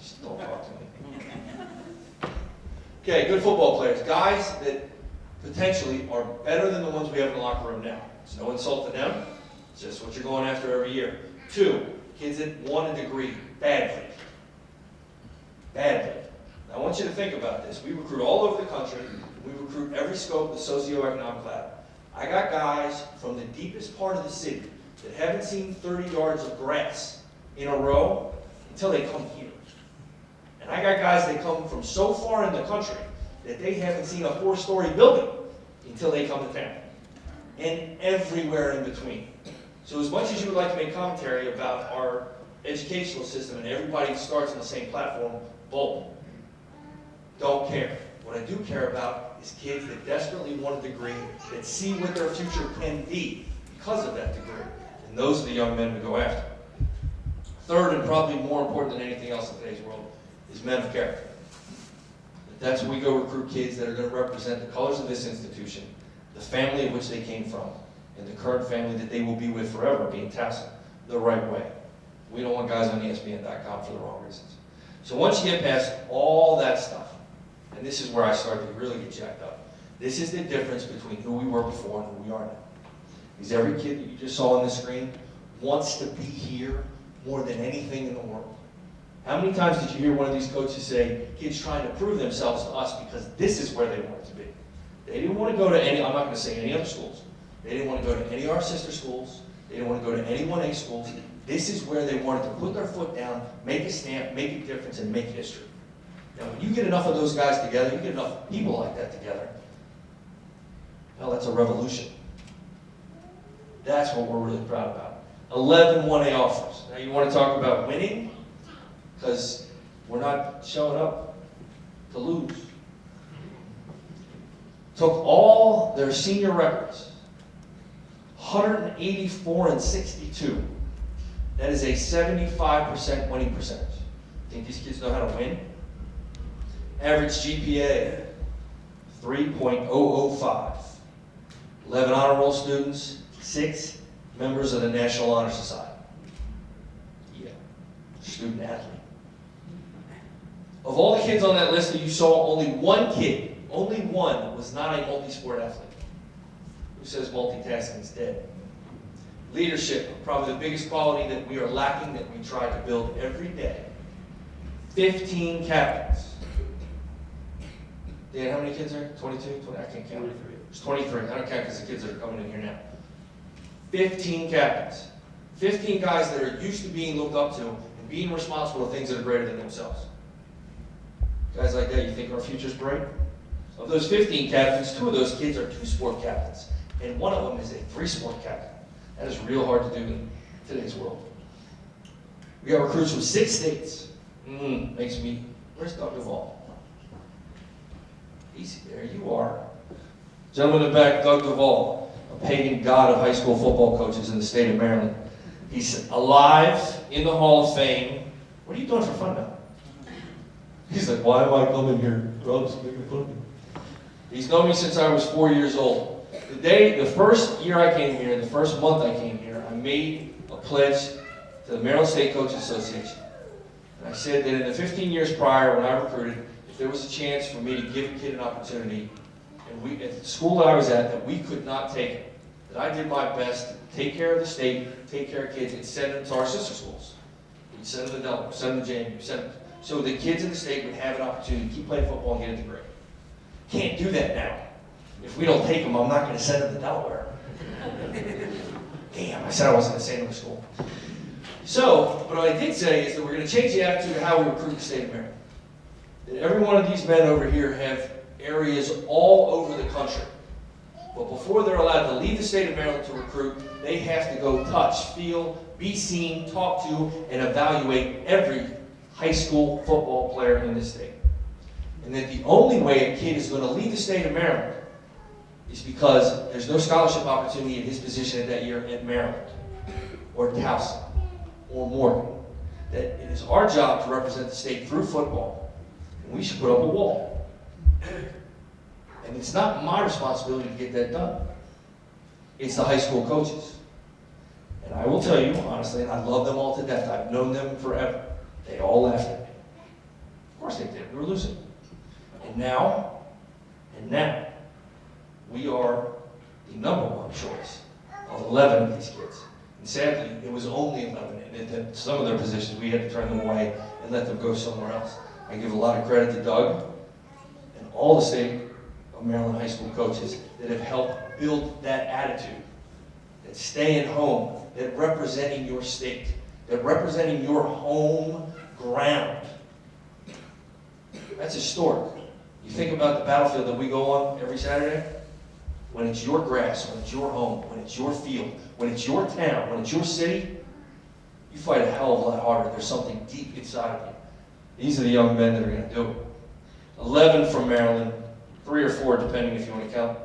Just don't talk to me. Okay, good football players. Guys that potentially are better than the ones we have in the locker room now. It's no insult to them, it's just what you're going after every year. 2, kids that want a degree badly. Badly. Now I want you to think about this. We recruit all over the country. We recruit every scope of the socioeconomic ladder. I got guys from the deepest part of the city that haven't seen 30 yards of grass in a row until they come here. And I got guys that come from so far in the country that they haven't seen a 4-story building until they come to town. And everywhere in between. So as much as you would like to make commentary about our educational system and everybody starts on the same platform, bull. Don't care. What I do care about is kids that desperately want a degree, that see what their future can be because of that degree. And those are the young men we go after. 3rd, and probably more important than anything else in today's world, is men of character. That's when we go recruit kids that are going to represent the colors of this institution, the family of which they came from, and the current family that they will be with forever, being Towson, the right way. We don't want guys on ESPN.com for the wrong reasons. So once you get past all that stuff, and this is where I start to really get jacked up, this is the difference between who we were before and who we are now. Because every kid that you just saw on the screen wants to be here more than anything in the world. How many times did you hear one of these coaches say, kids trying to prove themselves to us because this is where they wanted to be? They didn't want to go to any, I'm not going to say any other schools. They didn't want to go to any of our sister schools. They didn't want to go to any 1A schools. This is where they wanted to put their foot down, make a stamp, make a difference, and make history. Now, when you get enough of those guys together, you get enough people like that together, well, that's a revolution. That's what we're really proud about. 11 1A offers. Now, you want to talk about winning? Because we're not showing up to lose. Took all their senior records, 184 and 62. That is a 75% winning percentage. Think these kids know how to win? Average GPA, 3.005. 11 honor roll students, 6 members of the National Honor Society. Yeah, student athlete. Of all the kids on that list that you saw, only one kid, only one, was not a multi-sport athlete. Who says multitasking is dead? Leadership, probably the biggest quality that we are lacking that we try to build every day. 15 captains. Dan, how many kids are there? 22? 20? I can't count. There's 23. I don't count because the kids that are coming in here now. 15 captains. 15 guys that are used to being looked up to and being responsible for things that are greater than themselves. Guys like that, you think our future's bright? Of those 15 captains, 2 of those kids are 2-sport captains. And one of them is a 3-sport captain. That is real hard to do in today's world. We got recruits from 6 states. Makes me, where's Doug Duvall? Easy, there you are. Gentleman in the back, Doug Duvall, a pagan god of high school football coaches in the state of Maryland. He's alive in the Hall of Fame. What are you doing for fun now? He's like, why am I coming here? Drugs making fun of me. He's known me since I was 4 years old. The first year I came here, the first month I came here, I made a pledge to the Maryland State Coaches Association. And I said that in the 15 years prior when I recruited, if there was a chance for me to give a kid an opportunity, and at the school that I was at, that we could not take it, that I did my best to take care of the state, take care of kids, and send them to our sister schools. We'd send them to Delaware, send them to JMU, send them, so the kids in the state would have an opportunity to keep playing football and get a degree. Can't do that now. If we don't take them, I'm not going to send them to Delaware. Damn, I said I wasn't going to send them to school. So, what I did say is that we're going to change the attitude of how we recruit the state of Maryland. That every one of these men over here have areas all over the country. But before they're allowed to leave the state of Maryland to recruit, they have to go touch, feel, be seen, talk to, and evaluate every high school football player in this state. And that the only way a kid is going to leave the state of Maryland is because there's no scholarship opportunity in his position at that year at Maryland, or Towson, or Morgan. That it is our job to represent the state through football, and we should put up a wall. And it's not my responsibility to get that done. It's the high school coaches. And I will tell you, honestly, and I love them all to death. I've known them forever. They all laughed at me. Of course they did. We were losing. And now, we are the #1 choice of 11 of these kids. And sadly, it was only 11, and at some of their positions, we had to turn them away and let them go somewhere else. I give a lot of credit to Doug and all the state of Maryland high school coaches that have helped build that attitude, that staying home, that representing your state, that representing your home ground. That's historic. You think about the battlefield that we go on every Saturday, when it's your grass, when it's your home, when it's your field, when it's your town, when it's your city, you fight a hell of a lot harder. There's something deep inside of you. These are the young men that are going to do it. 11 from Maryland, 3 or 4 depending if you want to count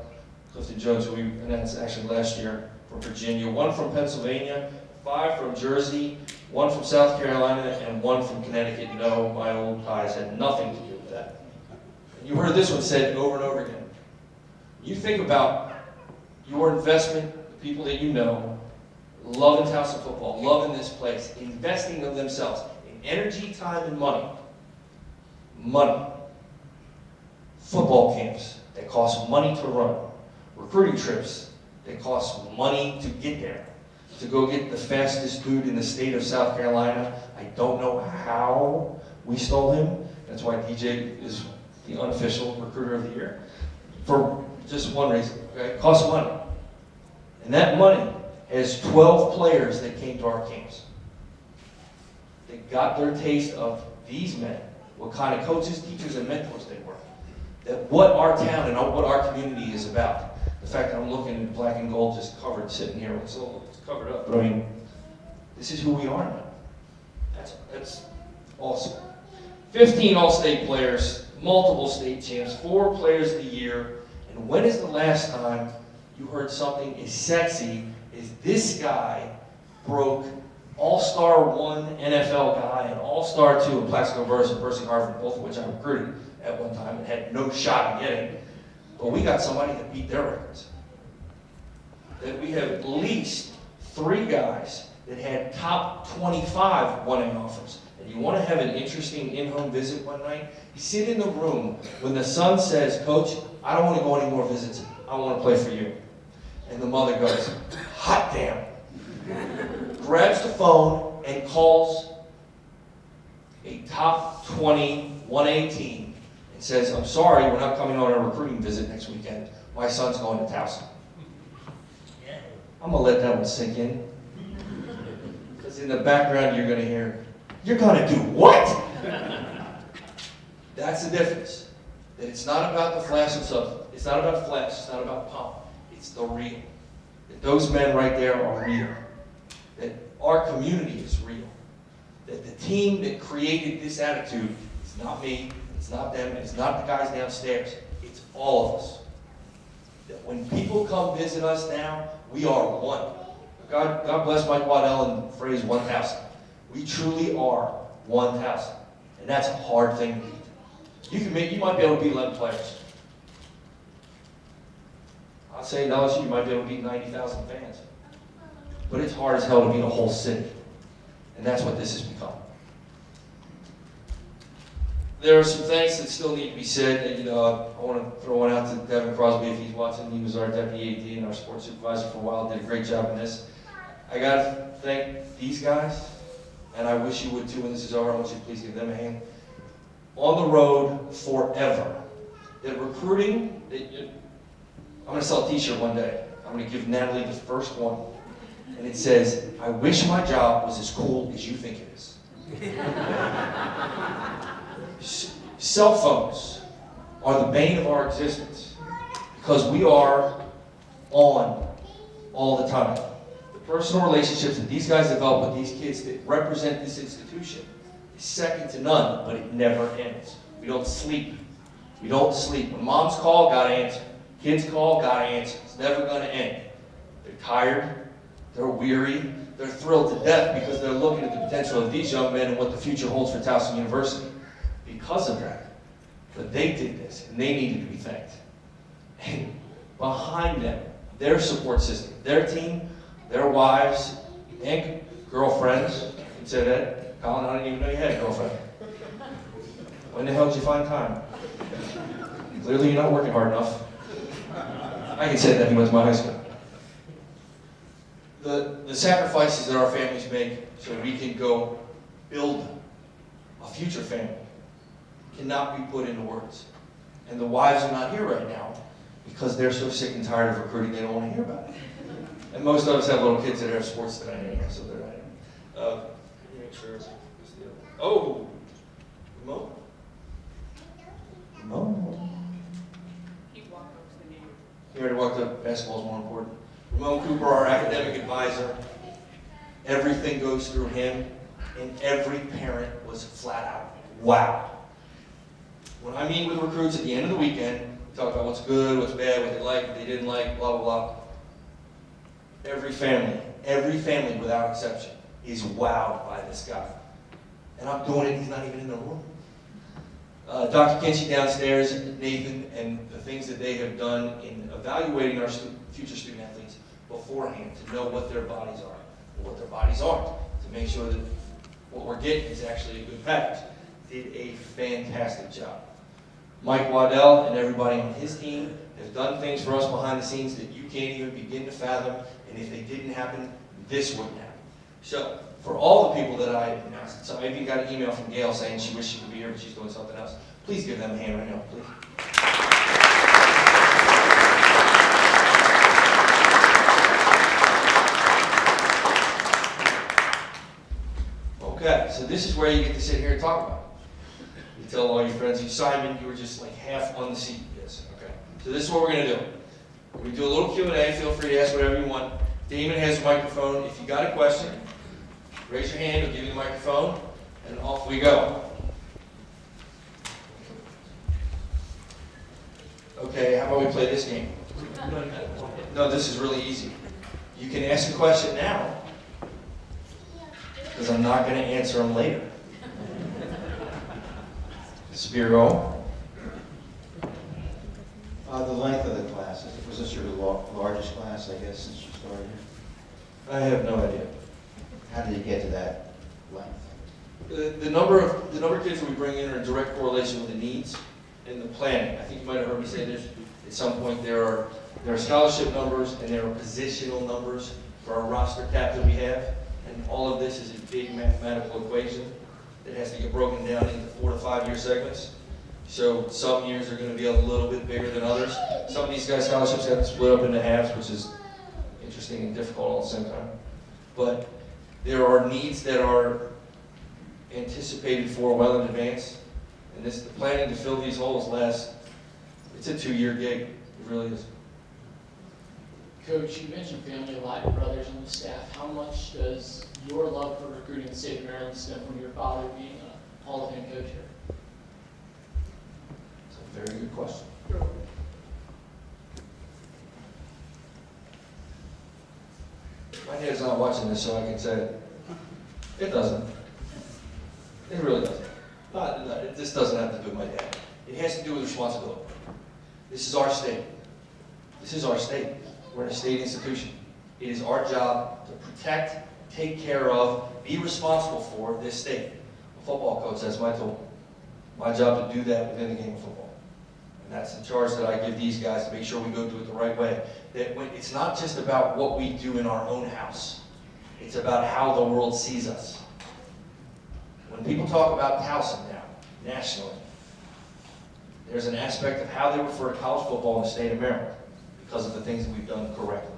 Clifton Jones, who we announced actually last year, from Virginia, 1 from Pennsylvania, 5 from Jersey, 1 from South Carolina, and 1 from Connecticut. No, my old ties had nothing to do with that. And you heard this one said over and over again. You think about your investment, the people that you know, loving Towson football, loving this place, investing in themselves, in energy, time, and money. Money. Football camps that cost money to run. Recruiting trips that cost money to get there. To go get the fastest dude in the state of South Carolina. I don't know how we stole him. That's why DJ is the unofficial recruiter of the year. For just one reason, okay? It costs money. And that money has 12 players that came to our camps. They got their taste of these men, what kind of coaches, teachers, and mentors they were. That what our town and what our community is about. The fact that I'm looking at black and gold just covered, sitting here, it's covered up. But I mean, this is who we are now. That's awesome. 15 All-State players, multiple state champs, 4 players of the year. And when is the last time you heard something as sexy as this guy broke All-Star 1 NFL guy and All-Star 2 in Plaxico Burris and Percy Harvard, both of which I recruited at one time and had no shot at getting. But we got somebody that beat their records. That we have at least 3 guys that had top 25 1A offers. And you want to have an interesting in-home visit one night? You sit in the room when the son says, Coach, I don't want to go any more visits. I want to play for you. And the mother goes, hot damn. Grabs the phone and calls a top 20 1A team and says, I'm sorry, we're not coming on a recruiting visit next weekend. My son's going to Towson. I'm going to let that one sink in. Because in the background you're going to hear, you're going to do what? That's the difference. That it's not about the flash and substance. It's not about flash. It's not about pomp. It's the real. That those men right there are real. That our community is real. That the team that created this attitude is not me, it's not them, it's not the guys downstairs. It's all of us. That when people come visit us now, we are one. God bless Mike Waddell and phrase 1,000. We truly are 1,000. And that's a hard thing to beat. You might be able to beat 11 players. I'll say in LSU, you might be able to beat 90,000 fans. But it's hard as hell to beat a whole city. And that's what this has become. There are some things that still need to be said. And, I want to throw one out to Devin Crosby if he's watching. He was our deputy AD and our sports supervisor for a while. Did a great job in this. I got to thank these guys, and I wish you would too when this is over. I want you to please give them a hand. On the road forever. That recruiting, I'm going to sell a t-shirt one day. I'm going to give Natalie the first one. And it says, I wish my job was as cool as you think it is. Cell phones are the bane of our existence because we are on all the time. The personal relationships that these guys develop with these kids that represent this institution is second to none, but it never ends. We don't sleep. We don't sleep. When moms call, gotta answer. Kids call, gotta answer. It's never gonna end. They're tired. They're weary. They're thrilled to death because they're looking at the potential of these young men and what the future holds for Towson University. Because of that. But they did this, and they needed to be thanked. And behind them, their support system, their team, their wives, and girlfriends. You can say that. Colin, I didn't even know you had a girlfriend. When the hell did you find time? Clearly you're not working hard enough. I can say that he went to my high school. The sacrifices that our families make so we can go build a future family cannot be put into words. And the wives are not here right now because they're so sick and tired of recruiting they don't want to hear about it. And most of us have little kids that have sports tonight anyway, so they're not here. Let me make sure it's the other. Oh, Ramon. Ramon. He already walked up. Basketball is more important. Ramon Cooper, our academic advisor. Everything goes through him, and every parent was flat out, wow. When I meet with recruits at the end of the weekend, we talk about what's good, what's bad, what they like, what they didn't like, blah, blah, blah. Every family without exception is wowed by this guy. And I'm doing it, he's not even in the room. Dr. Kinsey downstairs, Nathan, and the things that they have done in evaluating our future student athletes beforehand to know what their bodies are and what their bodies aren't, to make sure that what we're getting is actually a good package. Did a fantastic job. Mike Waddell and everybody on his team has done things for us behind the scenes that you can't even begin to fathom, and if they didn't happen, this wouldn't happen. So, for all the people that I announced, so I even got an email from Gail saying she wished she could be here, but she's doing something else. Please give them a hand right now, please. Okay, so this is where you get to sit here and talk about it. You tell all your friends, Simon, you were just like half on the seat. Yes, okay. So this is what we're going to do. We're going to do a little Q&A. Feel free to ask whatever you want. Damon has a microphone. If you got a question, raise your hand. He'll give you the microphone, and off we go. Okay, how about we play this game? No, this is really easy. You can ask a question now, because I'm not going to answer them later. Spiro? The length of the class, was this your largest class, I guess, since you started here? I have no idea. How did you get to that length? The number of kids that we bring in are in direct correlation with the needs and the planning. I think you might have heard me say this at some point. There are scholarship numbers and there are positional numbers for our roster cap that we have, and all of this is a big mathematical equation that has to get broken down into 4 to 5 year segments. So some years are going to be a little bit bigger than others. Some of these guys' scholarships have to split up into halves, which is interesting and difficult all at the same time. But there are needs that are anticipated for well in advance. And the planning to fill these holes it's a 2-year gig. It really is. Coach, you mentioned family a lot, your brothers on the staff. How much does your love for recruiting in the state of Maryland stem from your father being a Hall of Fame coach here? It's a very good question. My dad's not watching this, so I can say it doesn't. It really doesn't. This doesn't have to do with my dad. It has to do with responsibility. This is our state. This is our state. We're in a state institution. It is our job to protect, take care of, be responsible for this state. A football coach, that's my tool. My job to do that within the game of football. And that's the charge that I give these guys to make sure we go do it the right way. That it's not just about what we do in our own house. It's about how the world sees us. When people talk about Towson now, nationally, there's an aspect of how they refer to college football in the state of Maryland because of the things that we've done correctly.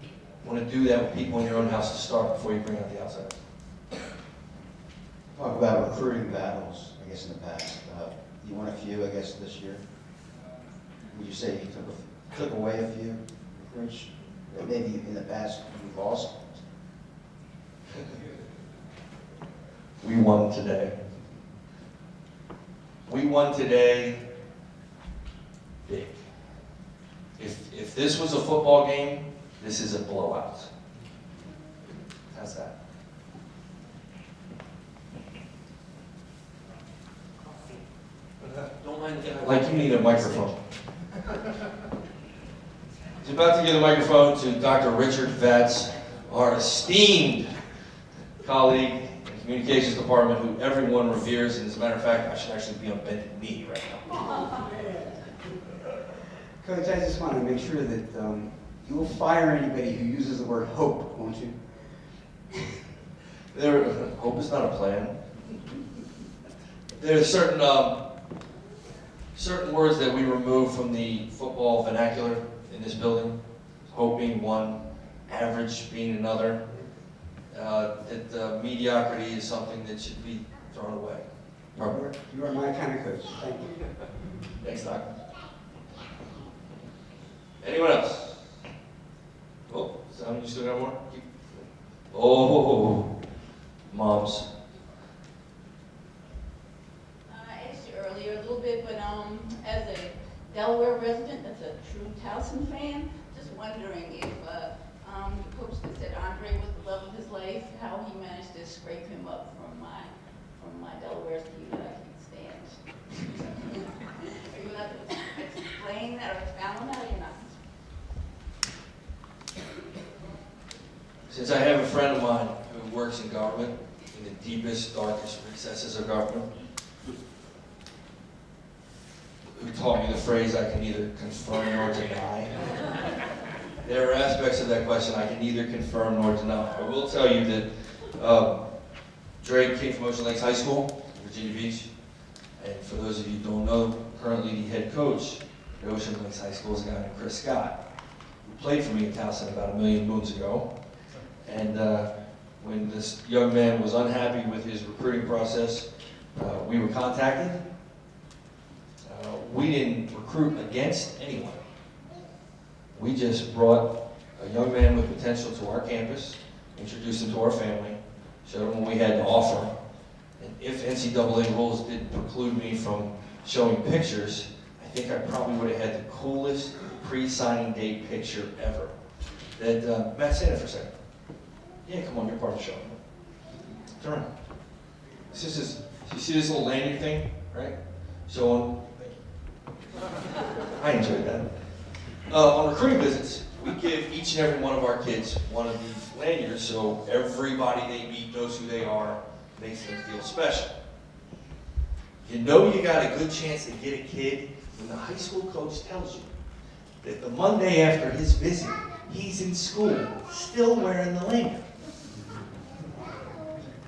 You want to do that with people in your own house to start before you bring out the outsiders. Talk about recruiting battles, I guess, in the past. You won a few, I guess, this year. Would you say you took away a few recruits that maybe in the past you lost? We won today. We won today big. If this was a football game, this is a blowout. How's that? Don't mind if I Like you need a microphone. He's about to give the microphone to Dr. Richard Vatz, our esteemed colleague in the communications department, who everyone reveres. And as a matter of fact, I should actually be on bended knee right now. Coach, I just want to make sure that you will fire anybody who uses the word hope, won't you? Hope is not a plan. There are certain words that we remove from the football vernacular in this building. Hope being one, average being another. That mediocrity is something that should be thrown away. You are my kind of coach. Thank you. Thanks, Doc. Anyone else? Oh, Simon, you still got more? Oh, moms. I asked you earlier a little bit, but as a Delaware resident that's a true Towson fan, just wondering if the coach that said Andre was the love of his life, how he managed to scrape him up from my Delaware team that I can't stand. Are you not going to explain that or expound on that, or you're not? Since I have a friend of mine who works in government, in the deepest, darkest recesses of government, who taught me the phrase, I can neither confirm nor deny. There are aspects of that question I can neither confirm nor deny. I will tell you that Dre came from Ocean Lakes High School, Virginia Beach, and for those of you who don't know, currently the head coach at Ocean Lakes High School is a guy named Chris Scott, who played for me in Towson about 1,000,000 moons ago. And when this young man was unhappy with his recruiting process, we were contacted. We didn't recruit against anyone. We just brought a young man with potential to our campus, introduced him to our family, showed him what we had to offer. And if NCAA rules didn't preclude me from showing pictures, I think I probably would have had the coolest pre-signing day picture ever. That, Matt, stand there for a second. Yeah, come on, you're part of the show. Turn around. This is, you see this little lanyard thing, right? So I enjoyed that. On recruiting visits, we give each and every one of our kids one of these lanyards so everybody they meet knows who they are, makes them feel special. You know you got a good chance to get a kid when the high school coach tells you that the Monday after his visit, he's in school, still wearing the lanyard.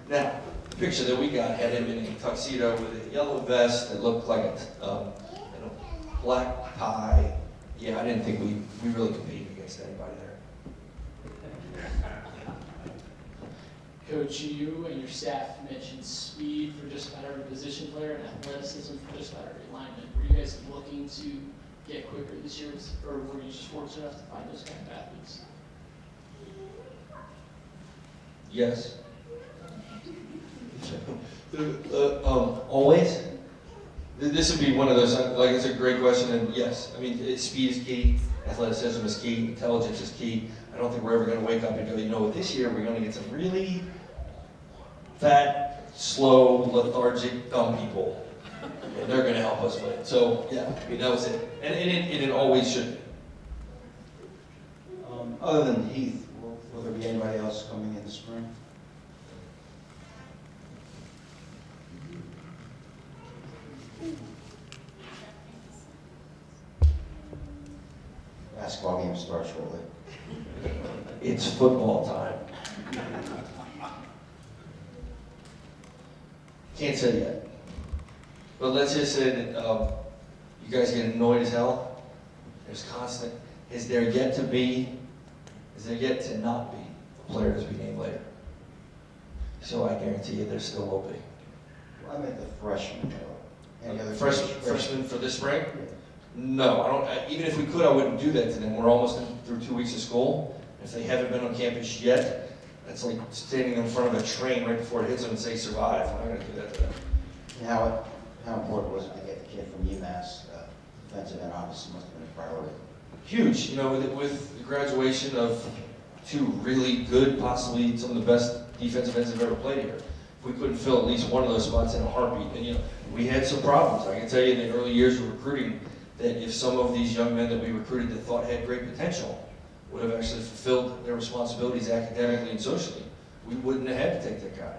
Now, the picture that we got had him in a tuxedo with a yellow vest that looked like a black tie. Yeah, I didn't think we really competed against anybody there. Coach, you and your staff mentioned speed for just about every position player and athleticism for just about every lineman. Were you guys looking to get quicker this year, or were you just fortunate enough to find those kind of athletes? Yes. Always. This would be one of those, like, it's a great question, and yes, I mean, speed is key, athleticism is key, intelligence is key. I don't think we're ever going to wake up and go, you know what, this year we're going to get some really fat, slow, lethargic, dumb people, and they're going to help us win. So, yeah, I mean, that was it. And it always should be. Other than Heath, will there be anybody else coming in the spring? Basketball game starts shortly. It's football time. Can't say yet. But let's just say that you guys get annoyed as hell. There's constant. Is there yet to not be a player to be named later? So I guarantee you there still will be. Well, I meant the freshmen. Any other Freshmen for this spring? No, I don't. Even if we could, I wouldn't do that to them. We're almost through 2 weeks of school. If they haven't been on campus yet, that's like standing in front of a train right before it hits them and say survive. I'm not going to do that to them. How important was it to get the kid from UMass? Defensive end obviously must have been a priority. Huge, you know, with the graduation of two really good, possibly some of the best defensive ends I've ever played here. If we couldn't fill at least one of those spots in a heartbeat, and you know, we had some problems. I can tell you in the early years of recruiting that if some of these young men that we recruited that thought had great potential would have actually fulfilled their responsibilities academically and socially, we wouldn't have had to take that guy.